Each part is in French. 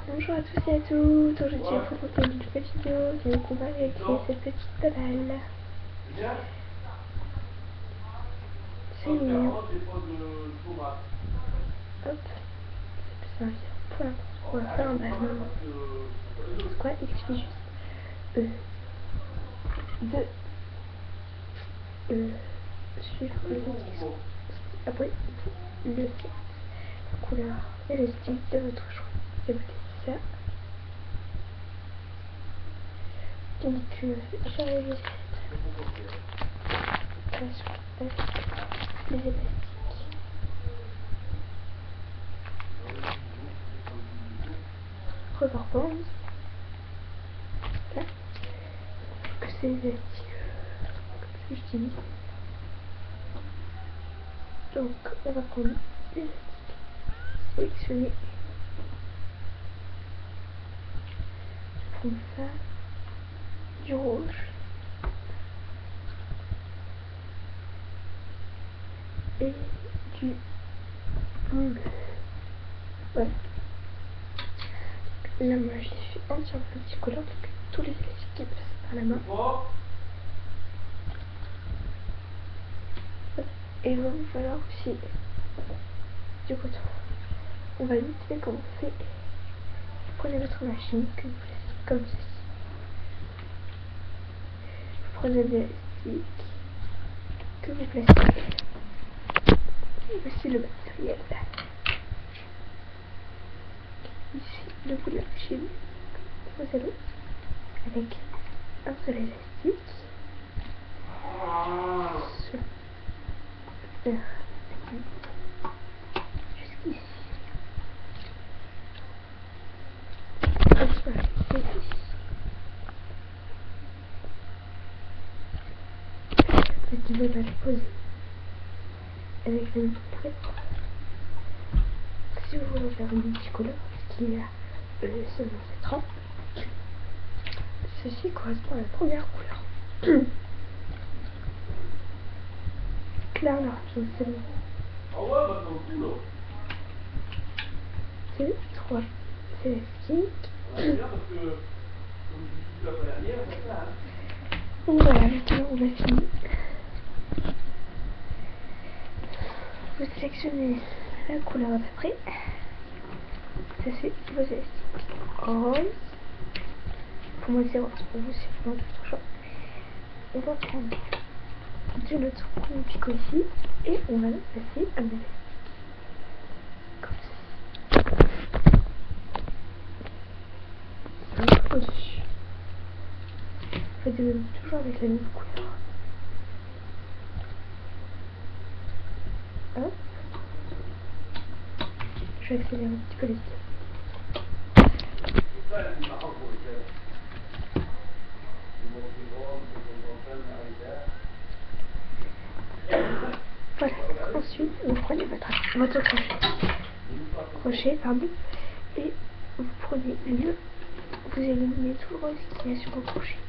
Bonjour à tous et à toutes, aujourd'hui je vais vous proposer une nouvelle vidéo, donc on va réaliser cette petite balle. C'est mignon. Hop, c'est un point. On va faire un ballon. C'est quoi? Il suffit juste de suivre les directions. Après, le sexe, la couleur et le style de votre choix. Et vous laissez ça. Donc, j'arrive ici avec les élastiques. Rubber bands. Là, que c'est élastiques que j'utilise. Donc, on va prendre les élastiques sélectionnés. Je vais prendre ça, du rouge. Et du bleu. Voilà. Là, moi, je les fais entièrement multicolores, donc tous les élastiques qui passent par la main. Et il va vous falloir aussi du coton. On va vite fait commencer. Prenez votre machine que vous placez comme ceci. Vous prenez l'élastique que vous placez. Voici le matériel. Ici, le bout de la machine. Vous allez avec un seul élastique se faire jusqu'ici. Vous devez la poser avec le multicolore. Si vous voulez faire un multicolore, ce qui a seulement 7 ans, ceci correspond à la première couleur. Claire Larkin, c'est bon. C'est 3 élastiques. Donc voilà, maintenant on va finir. Vous sélectionnez la couleur d'après. Ça c'est vos élastiques. Rose. Pour moi c'est rose, pour vous c'est blanc, d'autres choix. On va prendre de notre premier picot ici et on va passer un élastique. Comme ça. Au-dessus. Faites toujours avec la même couleur. Hop. Je vais accélérer un petit peu les idées. Voilà. Ensuite, vous prenez votre crochet, et vous prenez vous éliminez tout le rose qu'il y a sur vos crochets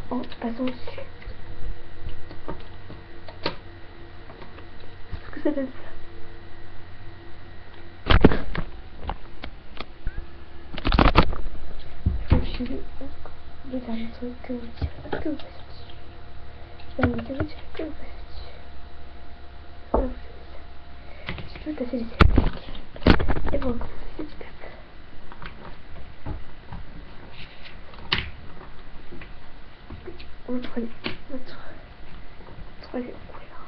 en passant dessus. Est-ce que ça donne ça? Je vais utiliser le dernier truc que vous tirez, que vous passez dessus. Le dernier que vous tirez, que vous passez dessus. Voilà, vous faites ça. Ensuite, vous passez les élastiques et vous recommencez cette étape. Vous prenez votre troisième couleur,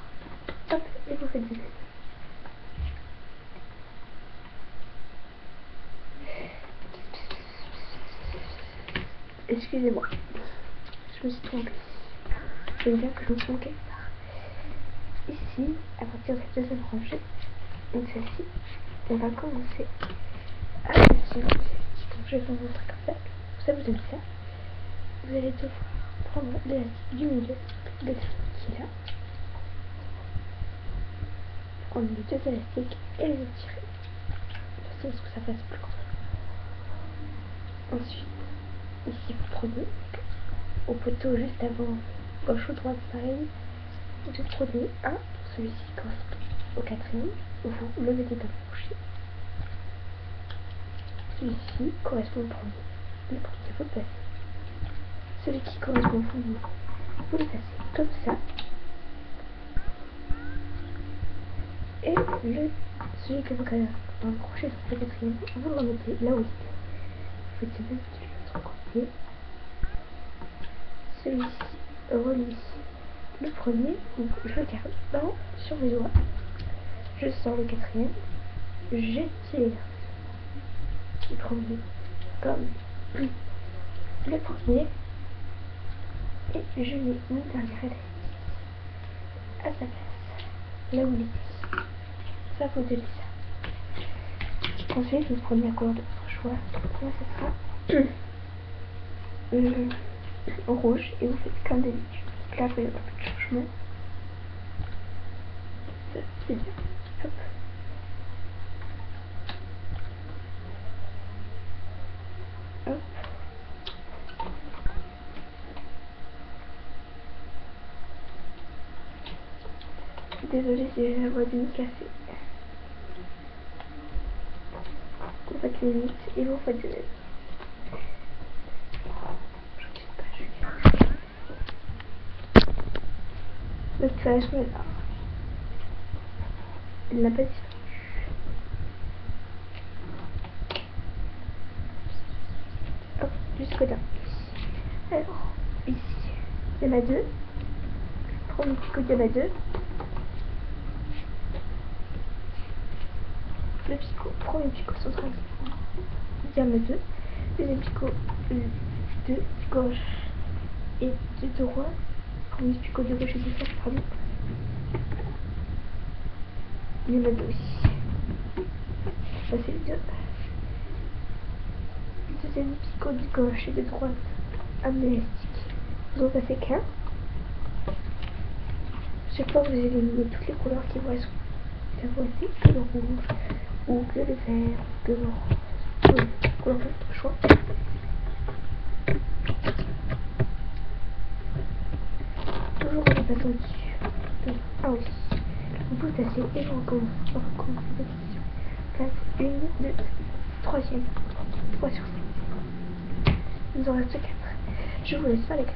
hop, et vous faites des ailes. Excusez-moi, je me suis trompée. Je veux dire que je me trompe quelque part. Ici, à partir de la deuxième rangée, donc celle-ci, on va commencer à tirer. Donc je vais vous montrer comme ça. Ça vous donne ça. Vous allez devoir prendre l'élastique du milieu, le qui est là. Prendre les deux élastiques et les tirer. De façon à ce que ça fasse plus grand. Ensuite, ici vous prenez au poteau juste avant, gauche ou droite pareil, vous prenez un, celui-ci correspond au quatrième, vous le mettez dans le crochet. Celui-ci correspond au premier. Le premier, vous le placez. Celui qui correspond au premier, vous le placez comme ça. Et celui que vous avez accroché sur le quatrième, vous le remettez là où il était. Vous faites même de l'autre côté. Celui-ci relie le premier, donc je le garde sur mes doigts. Je sors le quatrième, j'étire le premier comme le premier et je mets une dernière élastique à sa place, là où il était. Ça, vous devez ça. Ensuite, vous prenez la couleur de votre choix. Moi, ce sera rouge et vous faites comme d'habitude. Là, il n'y aura plus de changement. Ça, c'est bien. Hop. Hop. Désolée si j'ai la voix d'une cassée. Vous faites les limites et vous faites des... Le création est là. Il n'a pas disparu. Hop, jusqu'au dernier. Alors, ici, il y en a deux. Premier picot, il y en a deux. Le picot, premier picot central, il y en a deux. Deuxième picot de gauche et de droite. Premier picot de gauche et de droite, pardon. Il y en a deux aussi. Ça c'est le deux. Deuxième picot de gauche et de droite, un élastique. Vous en passez qu'un. Chaque fois vous éliminez toutes les couleurs qui vont être que le rouge, ou que le vert, ou que le rose. Couleur de votre choix. Toujours en passant dessus. Ah oui. Vous pouvez passer et vous recommencez. On recommence la position. Place 1, 2, 3e. 3 sur 5. Il nous en reste 4. Je vous laisse faire les 4.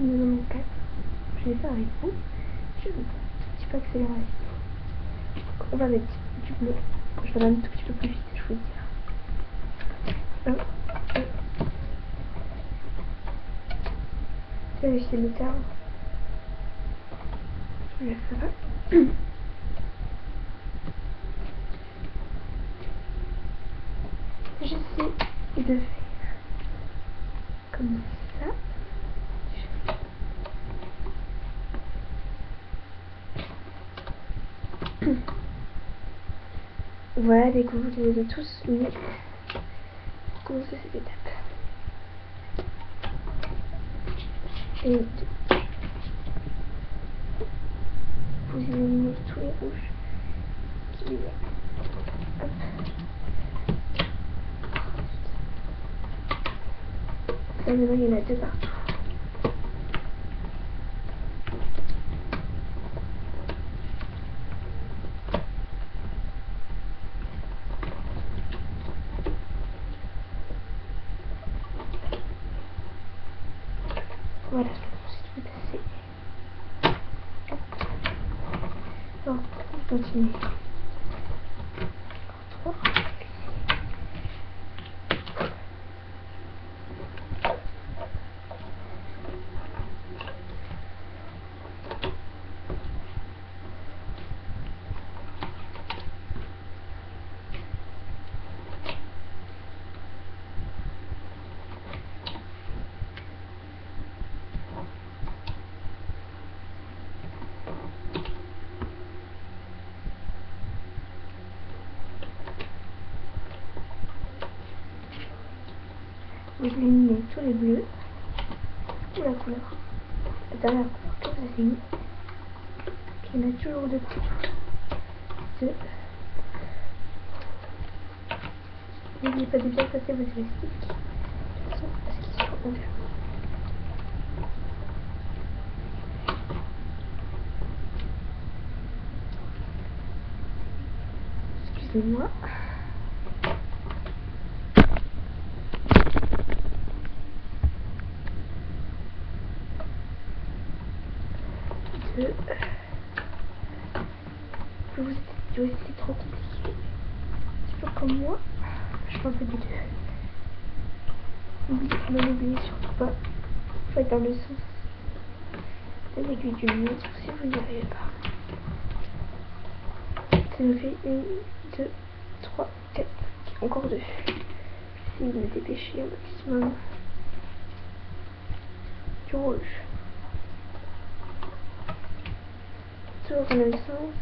Il nous en manque 4. Je vais faire avec vous. Je ne dis pas accélérer. On va mettre du bleu. Je vais aller un tout petit peu plus vite, je vous le dire. Vérifier le terme. Je vais faire ça. J'essaie de faire comme ça. Voilà, dès que vous les avez tous mis, commencez cette étape. Et vous éliminez tous les rouges qui y a. Hop. Là, maintenant, il y en a deux partout. Voilà, je vais passer. Donc, on continue. 3. Vous éliminez tous les bleus ou la couleur, la dernière couleur que vous avez mis. Il y en a toujours deux partout. 2. N'oubliez pas de bien passer vos élastiques de façon à ce qu'ils soient ouverts. Excusez-moi. vous c'est trop compliqué. C'est pas comme moi. Je fais un peu des deux. N'oubliez surtout pas. Faites dans le sens de l'aiguille d'une montre si vous n'y arrivez pas. Ça nous fait 1, 2, 3, 4, encore 2. J'essaie de me dépêcher au maximum. Du rouge. Toujours dans le même sens.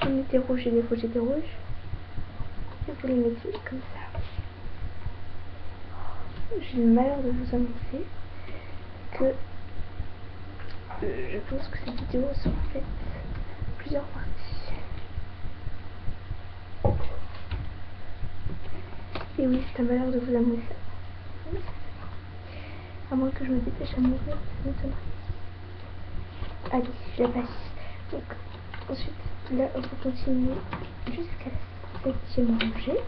Vous mettez rouge et des rouges et des rouges. Et vous les mettez comme ça. J'ai le malheur de vous annoncer que je pense que cette vidéo sera faite plusieurs parties. Et oui, c'est un malheur de vous annoncer ça. À moins que je me dépêche à mourir, ça m'étonnerait. Allez, je la passe. Donc, ensuite, là, vous continuez jusqu'à la 7e rangée.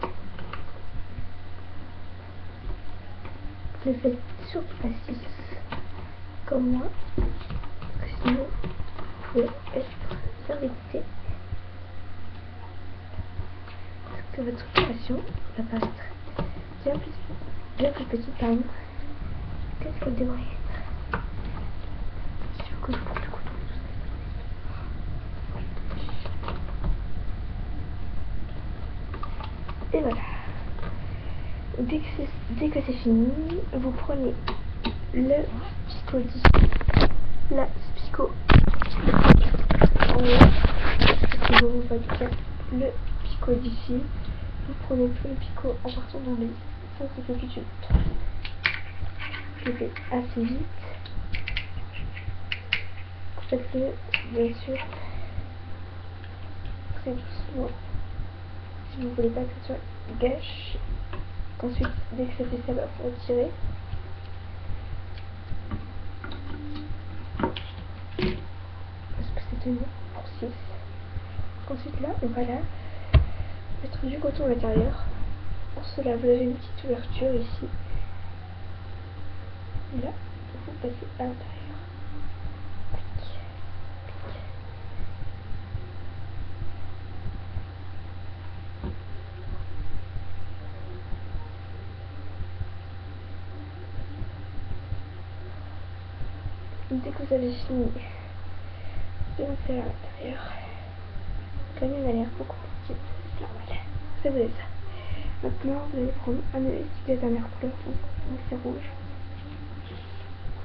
Ne faites surtout pas 6 comme moi, parce que sinon, vous pouvez être embêté. Parce que votre création va paraître bien plus petite, pardon. Qu'est-ce qu'elle devrait être? Il faut que je prenne le couteau. Et voilà. Dès que c'est fini, vous prenez le picot d'ici, la picot en haut, parce que vous voyez bien le picot d'ici. Vous prenez tout le picot en partant dans les sens de l'habitude. Je le fais assez vite. Faites-le, bien sûr, très doucement, si vous voulez pas que ce soit gâché. Ensuite, dès que ça fait ça, il faut retirer. Parce que c'est tenu pour 6. Ensuite, là, on va là mettre du coton à l'intérieur. Pour cela, vous avez une petite ouverture ici. Et là, vous passez à l'intérieur. Dès que vous avez fini de monter à l'intérieur, la mienne a l'air beaucoup plus petite, c'est normal. Ça vous avez ça. Maintenant, vous allez prendre un élastique de la dernière couleur, donc c'est rouge.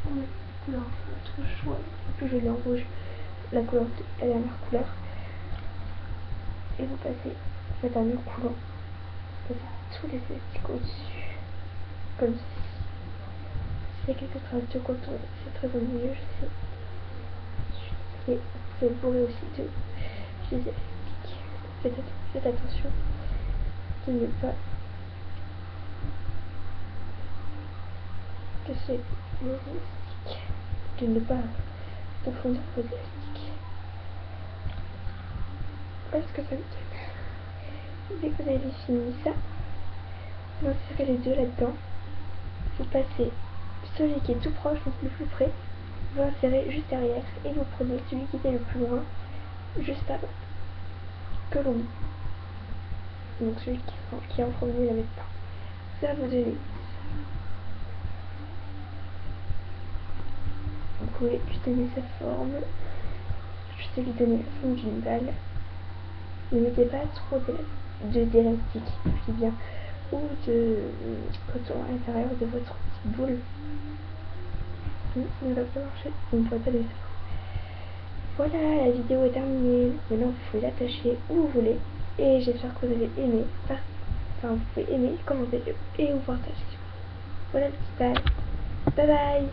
La couleur trop chaude, plus jolie en rouge, la couleur de la dernière couleur. Et vous passez la dernière couleur, vous passez tous les élastiques au-dessus, comme ceci. S'il y a quelques traces de coton, c'est très ennuyeux, je sais. Et vous êtes bourré aussi de gel élastique. Faites attention de ne pas casser les élastiques, de ne pas confondre vos élastiques. Voilà ce que ça me donne. Dès que vous avez fini ça, vous insérez les deux là-dedans. Vous passez celui qui est tout proche, donc le plus près, vous insérez juste derrière et vous prenez celui qui était le plus loin, juste avant, que l'on met. Donc celui qui est en premier la mettre pas. Ça vous donnez. Vous pouvez lui donner sa forme. Je sais lui donner la forme d'une balle. Ne mettez pas trop d'élastique, je dis bien, ou de coton à l'intérieur de votre petite boule. Ça ne va pas marcher, vous ne pourrez pas donner ça. Voilà, la vidéo est terminée. Maintenant vous pouvez l'attacher où vous voulez. Et j'espère que vous avez aimé. Enfin, vous pouvez aimer, commenter et vous partager. Voilà le petit bal. Bye bye.